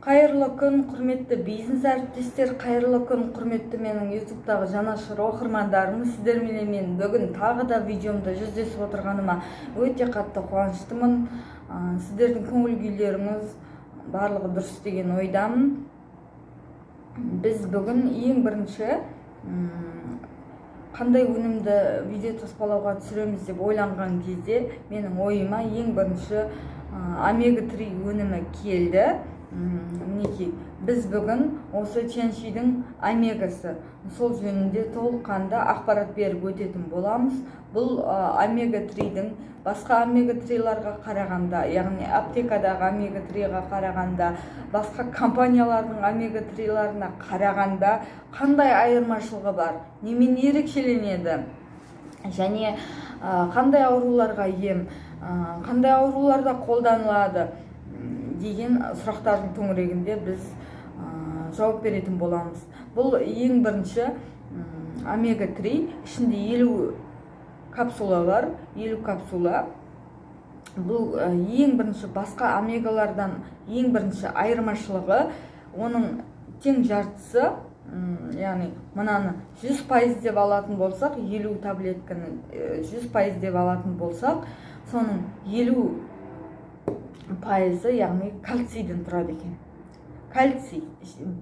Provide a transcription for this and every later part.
Қайырлы күн, құрметті бизнес әріптестер, қайырлы күн, құрметті менің ютубтағы жанашыр оқырмандарым. Сіздермен мен бүгін тағы да видеомда жүздесіп отырғаныма өте қатты қуаныштымын. Сіздердің көңіл күйлеріңіз барлығы дұрыс деген ойдамын. Біз бүгін ең бірінші қандай өнімді видео таспалауға түсіреміз деп ойланған кезде менің ойыма ең бірінші омега-3 өнімі келді. Мінекей, біз бүгін осы чэньшидің омегасы сол жөнінде толыққанды ақпарат беріп өтетін боламыз. Бұл омега-3-дің басқа омега-3-ларға қарағанда, яғни аптекадағы омега-3-ға қарағанда, басқа компаниялардың омега-3-ларына қарағанда қандай айырмашылығы бар, немен ерекшеленеді, және қандай ауруларға ем, қандай ауруларда қолданылады деген сұрақтардың төңірегінде біз жауап беретін боламыз. Бұл ең бірінші омега-3, ішінде 50 капсула бар, 50 капсула. Бұл ең бірінші басқа омегалардан ең бірінші айырмашылығы, оның тең жартысы, яғни мынаны 100% деп алатын болсақ, 50 таблетканы 100% деп алатын болсақ, соның 50 пайызы, яғни кальцийден тұрады екен. Кальций,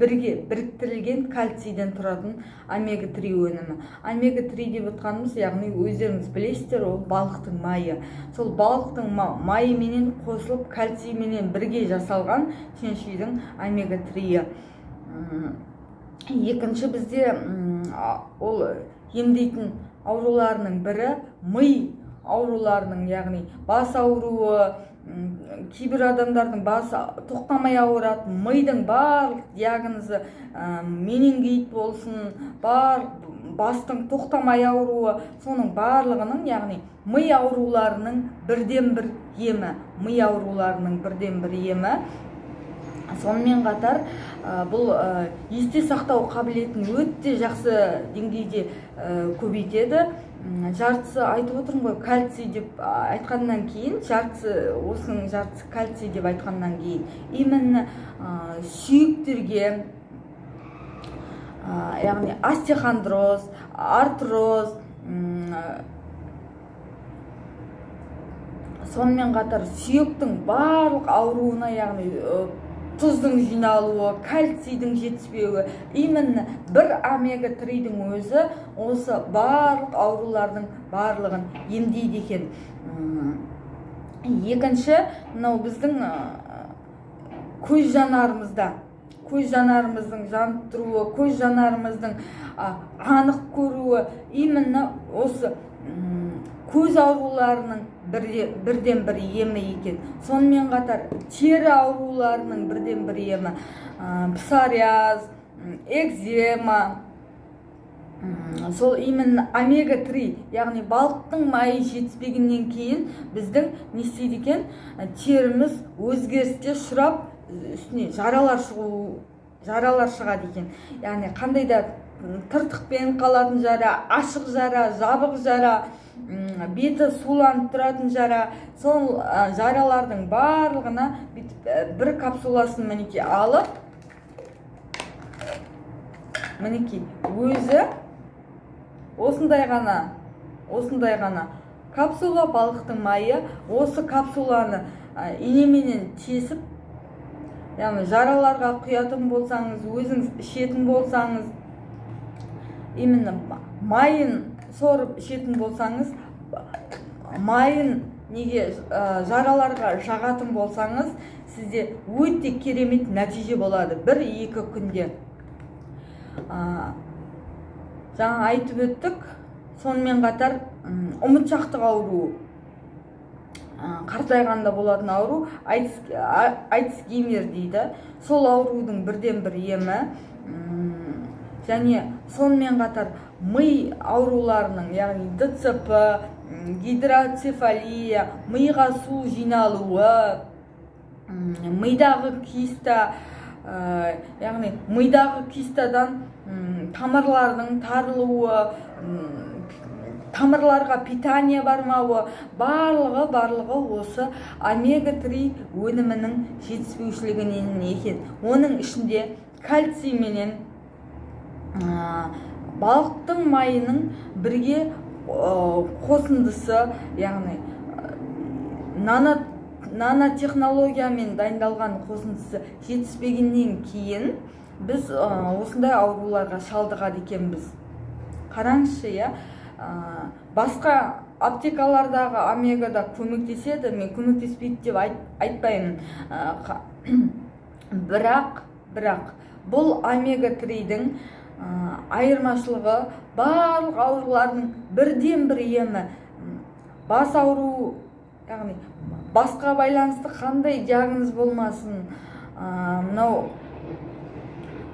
біріктірілген кальцийден тұратын омега-3 өнімі. Омега-3 деп отқанымыз, яғни өздеріңіз білесіздер, ол балықтың майы. Сол балықтың майы менен қосылып, кальций менен бірге жасалған чэньшидің омега-3-і. Екінші бізде ол емдейтін ауруларының бірі ми ауруларының, яғни бас ауруы, кейбір адамдардың басы тоқтамай ауырады, мидың барлық диагнозы менингит болсын, бастың тоқтамай ауруы, соның барлығының, яғни ми ауруларының бірден бір емі. Сонымен қатар бұл есте сақтау қабілетін өте жақсы деңгейде көбейтеді. Жартысы айтып отырмын ғой, кальций деп айтқаннан кейін, осының жартысы кальций деп айтқаннан кейін, именно сүйектерге, яғни остеохондроз, артроз, сонымен қатар сүйектің барлық ауруына, яғни тұздың жиналуы, кальцийдің жетіспеуі, именно бір омега-3-дің өзі осы барлық аурулардың барлығын емдейді екен. Екінші, мынау біздің көз жанарымыздың жанып тұруы, көз жанарымыздың анық көруі, именно осы көз ауруларының бірден бір емі екен. Сонымен қатар тері ауруларының бірден бір емі, псориаз, экзема, сол именно омега-3, яғни балықтың майы жетіспегеннен кейін біздің не істейді екен, теріміз өзгеріске ұшырап, үстіне жаралар шығады екен. Яғни қандай да тыртықпен қалатын жара, ашық жара, жабық жара, беті суланып тұратын жара, сол жаралардың барлығына бір капсуласын мінекей алып, мінекей өзі осындай ғана капсула балықтың майы, осы капсуланы инеменен тесіп, яғни жараларға құятын болсаңыз, өзіңіз ішетін болсаңыз, именно майын сорып ішетін болсаңыз, майын неге жараларға жағатын болсаңыз, сізде өте керемет нәтиже болады 1-2 күнде. Жаңа айтып өттік. Сонымен қатар ұмытшақтық ауруы, қартайғанда болатын ауру, альцгеймер дейді. Сол аурудың бірден бір емі. Және сонымен қатар ми ауруларының, яғни ДЦП, гидроцефалия, миға су жиналуы, мидағы киста, яғни мидағы кистадан тамырлардың тарылуы, тамырларға питание бармауы, барлығы осы омега-3 өнімінің жетіспеушілігінен екен. Оның ішінде кальций менен балықтың майының бірге қосындысы, яғни нанотехнологиямен дайындалған қосындысы жетіспегеннен кейін біз осындай ауруларға шалдығады екенбіз. Қараңызшы, иә, басқа аптекалардағы омегада көмектеседі, мен көмектеспейді деп айтпаймын. Бірақ бұл омега-3-дің айырмашылығы барлық аурулардың бірден бір емі. Бас ауру, яғни басқа байланысты қандай диагноз болмасын, мынау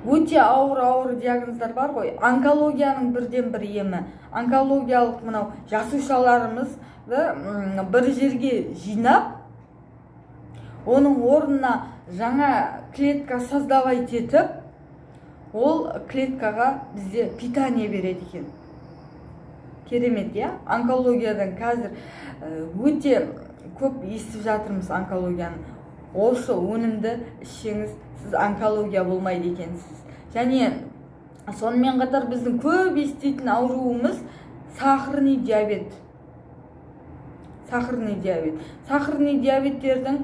өте ауыр диагноздар бар ғой, онкологияның бірден бір емі. Онкологиялық мынау жасушаларымызды бір жерге жинап, оның орнына жаңа клетка создавать етіп, ол клеткаға бізде питание береді екен. Керемет, иә? Онкологиядан қазір өте көп естіп жатырмыз онкологияны. Осы өнімді ішсеңіз, сіз онкология болмайды екенсіз. Және сонымен қатар біздің көп еститін ауруымыз сахарный диабет. Сахарный диабеттердің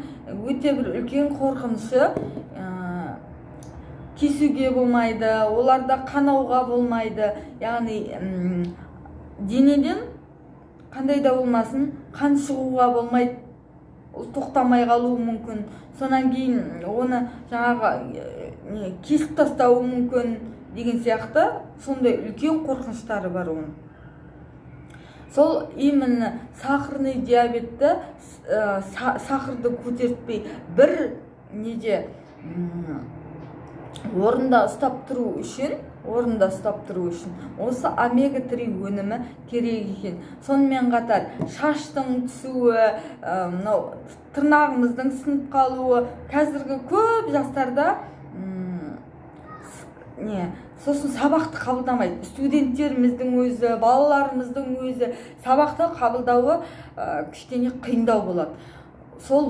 өте бір үлкен қорқынышы, кесуге болмайды, оларда қанауға болмайды. Яғни денеден қандай да болмасын қан шығуға болмайды, тоқтамай қалуы мүмкін. Сонан кейін оны жаңағы кесіп тастауы мүмкін деген сияқты сондай үлкен қорқыныштары бар оның. Сол именно сахарный диабетті сахарды көтертпей бір неде орында ұстап тұру үшін осы омега-3 өнімі керек екен. Сонымен қатар шаштың түсуі, тырнағымыздың сынып қалуы, қазіргі көп жастарда сосын сабақты қабылдамайды. Студенттеріміздің өзі, балаларымыздың өзі сабақты қабылдауы кішкене қиындау болады. Сол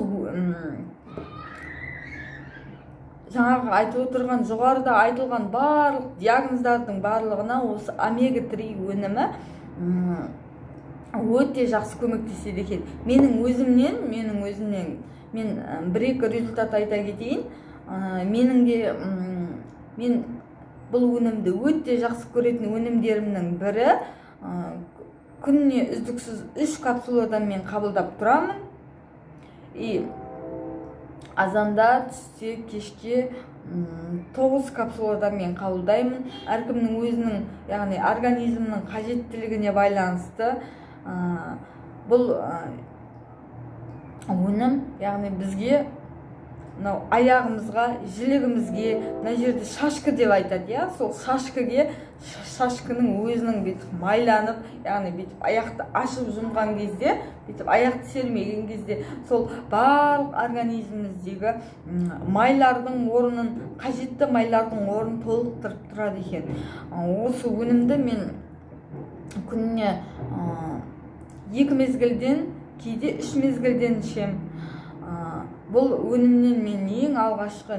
жаңағы айтып отырған, жоғарыда айтылған барлық диагноздардың барлығына осы омега-3 өнімі өте жақсы көмектеседі екен. Менің өзімнен мен бір-екі результат айта кетейін. Мен бұл өнімді өте жақсы көретін өнімдерімнің бірі, күніне үздіксіз 3 капсуладан мен қабылдап тұрамын. Азанда, түсте, кешке 9 капсуладан мен қабылдаймын. Әркімнің өзінің, яғни организмнің қажеттілігіне байланысты бұл өнім, яғни бізге аяғымызға, жілігімізге, мына жерде шашқы деп айтады, иә, сол шашқының өзінің бетіп майланып, яғни бетіп аяқты ашып жұмған кезде, бетіп аяқты сермеген кезде, сол барлық организміміздегі майлардың орнын, қажетті майлардың орнын толықтырып тұрады екен. Осы өнімді мен күніне 2 мезгілден, кейде 3 мезгілден ішем. Бұл өнімнен мен ең алғашқы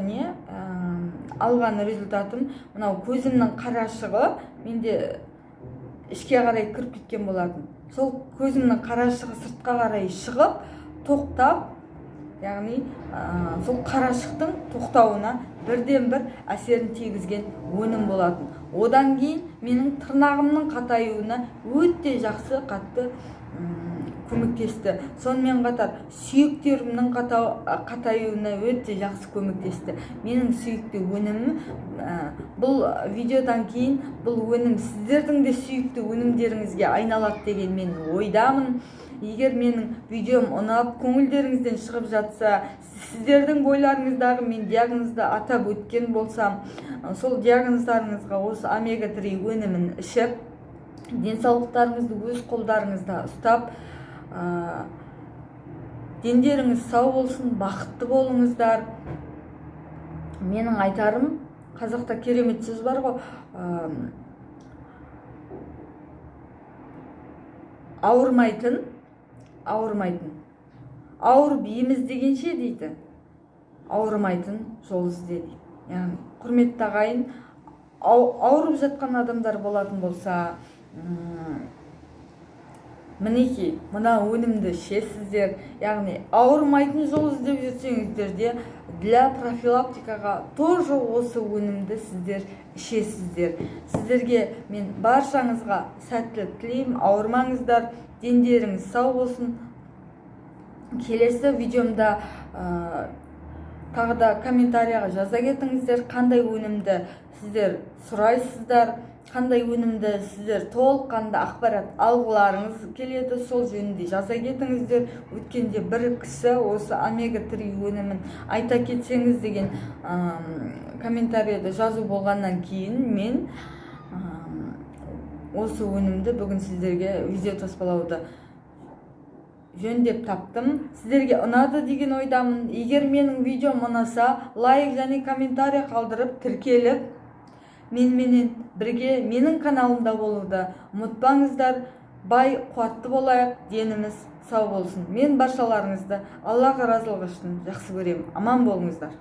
алған результатым, мынау көзімнің қарашығы менде ішке қарай кіріп кеткен болатын. Сол көзімнің қарашығы сыртқа қарай шығып, тоқтап, яғни сол қарашықтың тоқтауына бірден бір әсерін тигізген өнім болатын. Одан кейін менің тырнағымның қатаюына өте жақсы қатты көмектесті. Сонымен қатар сүйектерімнің қатаюына өте жақсы көмектесті. Менің сүйікті өнімім, бұл видеодан кейін бұл өнім сіздердің де сүйікті өнімдеріңізге айналады деген мен ойдамын. Егер менің видеом ұнап, көңілдеріңізден шығып жатса, сіздердің бойларыңыздағы мен диагнозды атап өткен болсам, сол диагноздарыңызға осы омега-3 өнімін ішіп, денсаулықтарыңызды өз қолдарыңызда ұстап, дендеріңіз сау болсын, бақытты болыңыздар. Менің айтарым, қазақта керемет сөз бар ғой, ауырмайтын ауырып ем іздегенше дейді, ауырмайтын жол ізде дейді. Яғни құрметті ағайын, ауырып жатқан адамдар болатын болса, мінекей мына өнімді ішесіздер. Яғни ауырмайтын жол іздеп жүрсеңіздер де, для профилактикаға тоже осы өнімді сіздер ішесіздер. Сіздерге мен баршаңызға сәттілік тілеймін, ауырмаңыздар, дендеріңіз сау болсын. Келесі видеомда тағы да комментарияға жаза кетіңіздер, қандай өнімді сіздер сұрайсыздар, қандай өнімді сіздер толыққанды ақпарат алғыларыңыз келеді, сол жөнінде жаза кетіңіздер. Өткенде бір кісі осы омега-3 өнімін айта кетсеңіз деген комментарияда жазу болғаннан кейін мен осы өнімді бүгін сіздерге видео таспалауды жөндеп таптым. Сіздерге ұнады деген ойдамын. Егер менің видеом ұнаса, лайк және комментарий қалдырып, тіркеліп, менімен бірге менің каналымда болуды ұмытпаңыздар. Бай, қуатты болайық, деніміз сау болсын. Мен баршаларыңызды Аллаға разылығы үшін жақсы көремін. Аман болыңыздар.